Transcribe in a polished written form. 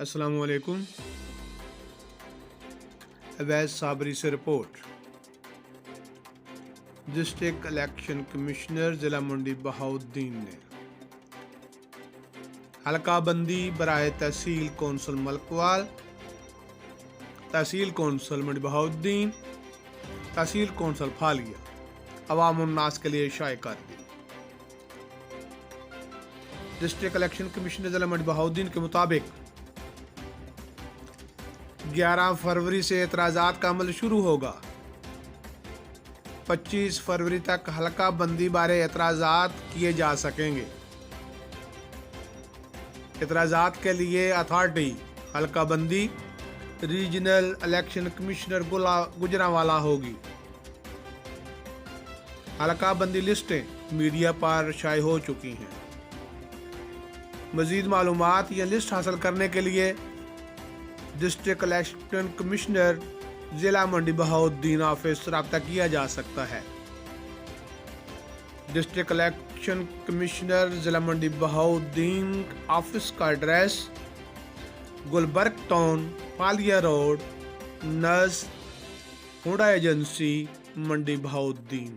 السلام علیکم۔ اویس صابری سے رپورٹ۔ ڈسٹرکٹ الیکشن کمشنر ضلع منڈی بہاؤالدین نے حلقہ بندی برائے تحصیل کونسل ملکوال، تحصیل کونسل منڈی بہاؤالدین، تحصیل کونسل پھالیہ عوام الناس کے لیے شائع کر دی۔ ڈسٹرکٹ الیکشن کمشنر ضلع منڈی بہاؤالدین کے مطابق 11 فروری سے اعتراضات کا عمل شروع ہوگا۔ 25 فروری تک حلقہ بندی بارے اعتراضات کیے جا سکیں گے۔ اعتراضات کے لیے اتھارٹی حلقہ بندی ریجنل الیکشن کمشنر گوجرانوالہ ہوگی۔ حلقہ بندی لسٹیں میڈیا پر شائع ہو چکی ہیں۔ مزید معلومات یا لسٹ حاصل کرنے کے لیے ڈسٹرکٹ الیکشن کمشنر ضلع منڈی بہاؤالدین آفس سے رابطہ کیا جا سکتا ہے۔ ڈسٹرکٹ الیکشن کمشنر ضلع منڈی بہاؤالدین آفس کا address Gulberg town, Phalia road, نزد ہونڈا ایجنسی، منڈی بہاؤالدین۔